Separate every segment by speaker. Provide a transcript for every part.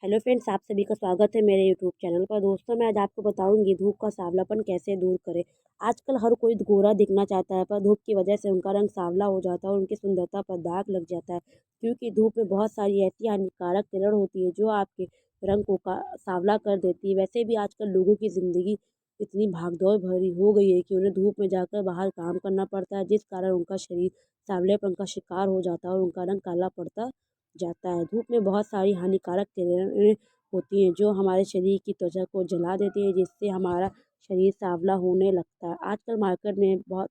Speaker 1: Hello friends, आप सभी का स्वागत है मेरे यूट्यूब चैनल पर। दोस्तों, मैं आज आपको बताऊंगी धूप का सांवलापन कैसे दूर करें। आजकल हर कोई गोरा दिखना चाहता है, पर धूप की वजह से उनका रंग सांवला हो जाता है और उनकी सुंदरता पर दाग लग जाता है। क्योंकि धूप में बहुत सारी ऐसी हानिकारक किरण होती है जो आपके रंग को सांवला कर देती है। वैसे भी आजकल लोगों की ज़िंदगी इतनी भागदौड़ भरी हो गई है कि उन्हें धूप में जाकर बाहर काम करना पड़ता है, जिस कारण उनका शरीर सांवलेपन का शिकार हो जाता है और उनका रंग काला पड़ता जाता है। धूप में बहुत सारी हानिकारक किरणें होती हैं जो हमारे शरीर की त्वचा को जला देती है, जिससे हमारा शरीर सांवला होने लगता है। आजकल मार्केट में बहुत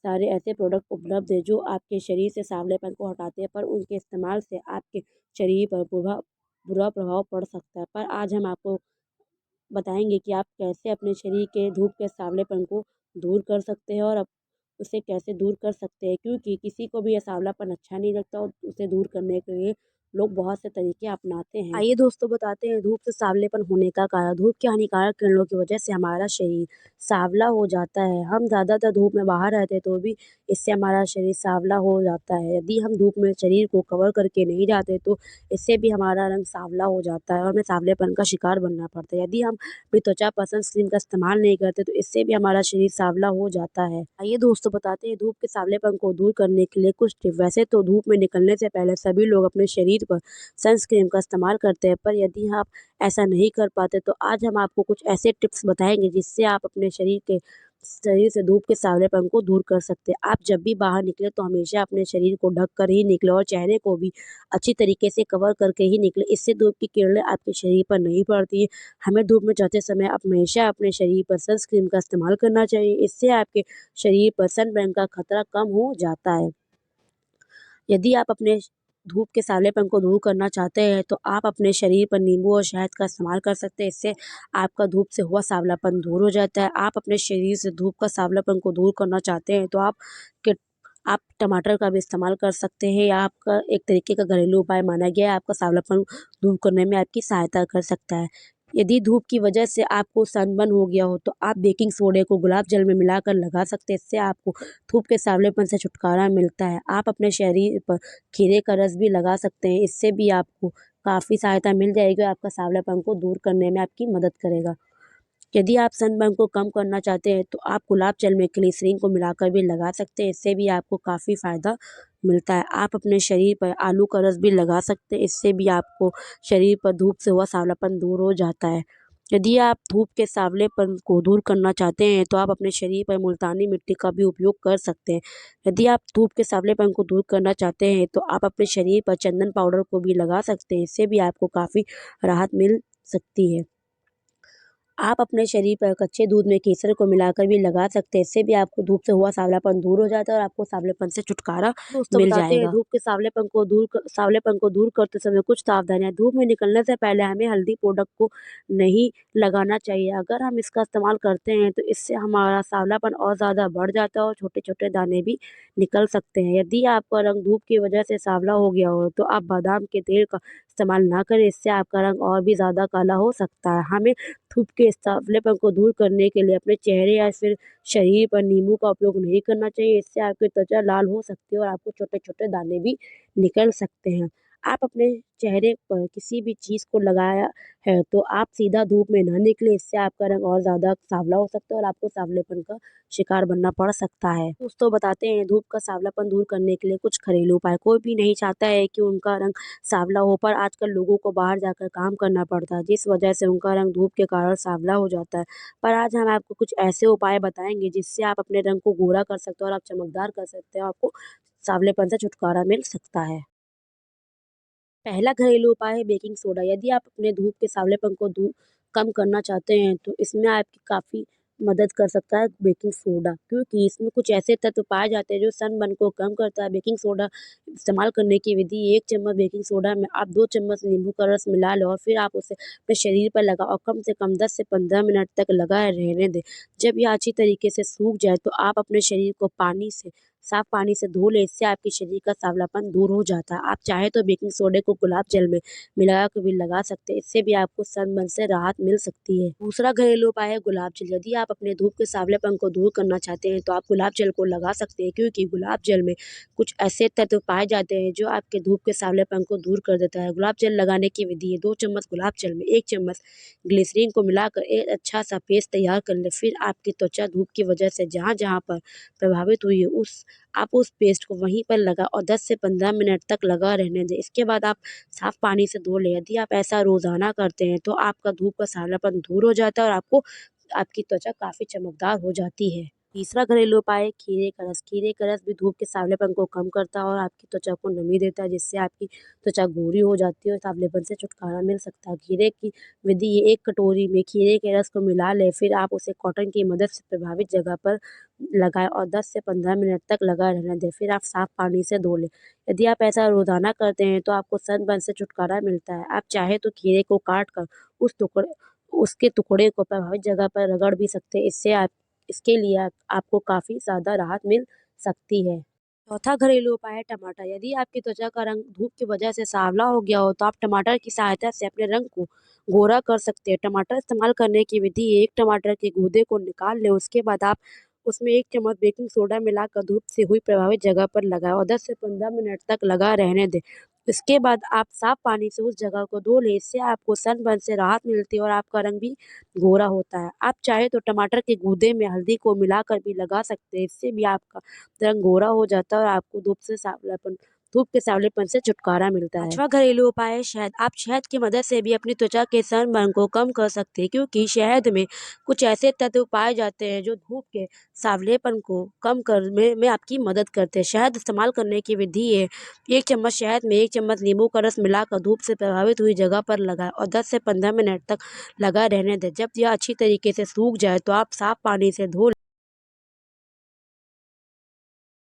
Speaker 1: सारे ऐसे प्रोडक्ट उपलब्ध हैं जो आपके शरीर से सांवलेपन को हटाते हैं, पर उनके इस्तेमाल से आपके शरीर पर बुरा प्रभाव पड़ सकता है। पर आज हम आपको बताएंगे कि आप कैसे अपने शरीर के धूप के सांवलेपन को दूर कर सकते हैं और उसे कैसे दूर कर सकते हैं, क्योंकि किसी को भी ये सांवलापन अच्छा नहीं लगता और उसे दूर करने के लिए लोग बहुत से तरीके अपनाते हैं। आइए दोस्तों, बताते हैं धूप से सांवलेपन होने का कारण। धूप की हानिकारक किरणों की वजह से हमारा शरीर सांवला हो जाता है। हम ज़्यादातर धूप में बाहर रहते हैं तो भी इससे हमारा शरीर सांवला हो जाता है। यदि हम धूप में शरीर को कवर करके नहीं जाते तो इससे भी हमारा रंग सांवला हो जाता है और हमें सांवलेपन का शिकार बनना पड़ता है। यदि हम अपनी त्वचा पर सनस्क्रीन का इस्तेमाल नहीं करते तो इससे भी हमारा शरीर सांवला हो जाता है। आइए दोस्तों, बताते हैं धूप के सांवलेपन को दूर करने के लिए कुछ टिप। वैसे तो धूप में निकलने से पहले सभी लोग अपने शरीर पर सनस्क्रीन का इस्तेमाल करते हैं, पर यदि आप ऐसा नहीं कर पाते तो आज हम आपको कुछ ऐसे टिप्स बताएंगे जिससे आप अपने शरीर से धूप के सांवलेपन को दूर कर सकते हैं। आप जब भी बाहर निकले तो हमेशा अपने शरीर को ढक कर ही निकले और चेहरे को भी अच्छी तरीके से कवर करके ही निकले। इससे धूप की किरणें आपके शरीर पर नहीं पड़ती है। हमें धूप में जाते समय हमेशा अपने शरीर पर सनस्क्रीन का इस्तेमाल करना चाहिए। इससे आपके शरीर पर सनबर्न का खतरा कम हो जाता है। यदि आप अपने धूप के सांवलेपन को दूर करना चाहते हैं तो आप अपने शरीर पर नींबू और शहद का इस्तेमाल कर सकते हैं। इससे आपका धूप से हुआ सांवलापन दूर हो जाता है। आप अपने शरीर से धूप का सांवलापन को दूर करना चाहते हैं तो आप टमाटर का भी इस्तेमाल कर सकते हैं, या आपका एक तरीके का घरेलू उपाय माना गया है, आपका सांवलापन दूर करने में आपकी सहायता कर सकता है। यदि धूप की वजह से आपको सनबर्न हो गया हो तो आप बेकिंग सोडे को गुलाब जल में मिलाकर लगा सकते हैं। इससे आपको धूप के सांवलेपन से छुटकारा मिलता है। आप अपने शरीर पर खीरे का रस भी लगा सकते हैं। इससे भी आपको काफ़ी सहायता मिल जाएगी और आपका सांवलापन को दूर करने में आपकी मदद करेगा। यदि आप सनबर्न को कम करना चाहते हैं तो आप गुलाब जल में ग्लिसरीन को मिलाकर भी लगा सकते हैं। इससे भी आपको काफ़ी फ़ायदा मिलता है। आप अपने शरीर पर आलू का रस भी लगा सकते हैं। इससे भी आपको शरीर पर धूप से हुआ सांवलापन दूर हो जाता है। यदि आप धूप के सांवलेपन को दूर करना चाहते हैं तो आप अपने शरीर पर मुल्तानी मिट्टी का भी उपयोग कर सकते हैं। यदि आप धूप के सांवलेपन को दूर करना चाहते हैं तो आप अपने शरीर पर चंदन पाउडर को भी लगा सकते हैं। इससे भी आपको काफ़ी राहत मिल सकती है। आप अपने शरीर पर कच्चे दूध में केसर को मिलाकर भी लगा सकते हैं। इससे भी आपको धूप से हुआ सांवलापन दूर हो जाता है और आपको सांवलेपन से छुटकारा दोस्तों मिल बताते हैं जाएगा। धूप के सांवलेपन को दूर करते समय कुछ सावधानियां। धूप में निकलने से पहले हमें हल्दी प्रोडक्ट को नहीं लगाना चाहिए। अगर हम इसका इस्तेमाल करते हैं तो इससे हमारा सांवलापन और ज़्यादा बढ़ जाता है और छोटे-छोटे दाने भी निकल सकते हैं। यदि आपका रंग धूप की वजह से सांवला हो गया हो तो आप बादाम के तेल का इस्तेमाल ना करें, इससे आपका रंग और भी ज़्यादा काला हो सकता है। हमें धूप के सांवलेपन को दूर करने के लिए अपने चेहरे या फिर शरीर पर नींबू का उपयोग नहीं करना चाहिए। इससे आपकी त्वचा लाल हो सकती है और आपको छोटे-छोटे दाने भी निकल सकते हैं। आप अपने चेहरे पर किसी भी चीज़ को लगाया है तो आप सीधा धूप में ना निकलें, इससे आपका रंग और ज़्यादा सांवला हो सकता है और आपको सांवलेपन का शिकार बनना पड़ सकता है। दोस्तों, बताते हैं धूप का सांवलापन दूर करने के लिए कुछ घरेलू उपाय। कोई भी नहीं चाहता है कि उनका रंग सांवला हो, पर आजकल लोगों को बाहर जाकर काम करना पड़ता है, जिस वजह से उनका रंग धूप के कारण सांवला हो जाता है। पर आज हम आपको कुछ ऐसे उपाय बताएंगे जिससे आप अपने रंग को गोरा कर सकते हो और आप चमकदार कर सकते हो। आपको सांवलेपन से छुटकारा मिल सकता है। पहला घरेलू उपाय है बेकिंग सोडा। यदि आप अपने धूप के सांवलेपन को कम करना चाहते हैं तो इसमें आपकी काफ़ी मदद कर सकता है बेकिंग सोडा, क्योंकि इसमें कुछ ऐसे तत्व पाए जाते हैं जो सनबर्न को कम करता है। बेकिंग सोडा इस्तेमाल करने की विधि: 1 चम्मच बेकिंग सोडा में आप 2 चम्मच नींबू का रस मिला लें और फिर आप उसे अपने शरीर पर लगाओ और कम से कम 10 से 15 मिनट तक लगाए रहने दें। जब यह अच्छी तरीके से सूख जाए तो आप अपने शरीर को पानी से साफ पानी से धो लें, इससे आपके शरीर का सांवलापन दूर हो जाता है। आप चाहे तो बेकिंग सोडे को गुलाब जल में मिला के भी लगा सकते हैं, इससे भी आपको सनबर्न से राहत मिल सकती है। दूसरा घरेलू उपाय है गुलाब जल। यदि आप अपने धूप के सांवलेपन को दूर करना चाहते हैं तो आप गुलाब जल को लगा सकते हैं, क्योंकि गुलाब जल में कुछ ऐसे तत्व पाए जाते हैं जो आपके धूप के सांवलेपन को दूर कर देता है। गुलाब जल लगाने की विधि है, 2 चम्मच गुलाब जल में 1 चम्मच ग्लिसरीन को मिलाकर एक अच्छा सा पेस्ट तैयार कर लें। फिर आपकी त्वचा धूप की वजह से जहाँ-जहाँ पर प्रभावित हुई है आप उस पेस्ट को वहीं पर लगा और 10 से 15 मिनट तक लगा रहने दें। इसके बाद आप साफ पानी से धो लें। यदि आप ऐसा रोज़ाना करते हैं तो आपका धूप का सांवलापन दूर हो जाता है और आपकी त्वचा काफ़ी चमकदार हो जाती है। तीसरा घरेलू उपाय है खीरे का रस। खीरे का रस भी धूप के सांवलेपन को कम करता है और आपकी त्वचा को नमी देता है, जिससे आपकी त्वचा गोरी हो जाती है और सांवलेपन से छुटकारा मिल सकता है। खीरे की विधि ये, 1 कटोरी में खीरे के रस को मिला लें, फिर आप उसे कॉटन की मदद से प्रभावित जगह पर लगाएँ और 10 से 15 मिनट तक लगा रहने दें। फिर आप साफ पानी से धो लें। यदि आप ऐसा रोज़ाना करते हैं तो आपको सनबर्न से छुटकारा मिलता है। आप चाहे तो खीरे को काट कर उसके टुकड़े को प्रभावित जगह पर रगड़ भी सकते हैं। इसके लिए आपको काफ़ी ज़्यादा राहत मिल सकती है। चौथा घरेलू उपाय है टमाटर। यदि आपकी त्वचा का रंग धूप की वजह से सांवला हो गया हो तो आप टमाटर की सहायता से अपने रंग को गोरा कर सकते हैं। टमाटर इस्तेमाल करने की विधि, 1 टमाटर के गूदे को निकाल लें, उसके बाद आप उसमें 1 चम्मच बेकिंग सोडा मिलाकर धूप से हुई प्रभावित जगह पर लगाएँ और 10 से 15 मिनट तक लगा रहने दें। इसके बाद आप साफ पानी से उस जगह को धो लें, इससे आपको सनबर्न से राहत मिलती है और आपका रंग भी गोरा होता है। आप चाहे तो टमाटर के गूदे में हल्दी को मिलाकर भी लगा सकते हैं, इससे भी आपका रंग गोरा हो जाता है और आपको धूप के सांवलेपन से छुटकारा मिलता है। 5वां घरेलू उपाय है शहद। आप शहद की मदद से भी अपनी त्वचा के सनबर्न को कम कर सकते हैं, क्योंकि शहद में कुछ ऐसे तत्व पाए जाते हैं जो धूप के सांवलेपन को कम करने में आपकी मदद करते हैं। शहद इस्तेमाल करने की विधि है, 1 चम्मच शहद में 1 चम्मच नींबू का रस मिलाकर धूप से प्रभावित हुई जगह पर लगाएं और 10 से 15 मिनट तक लगा रहने दें। जब यह अच्छी तरीके से सूख जाए तो आप साफ पानी से धो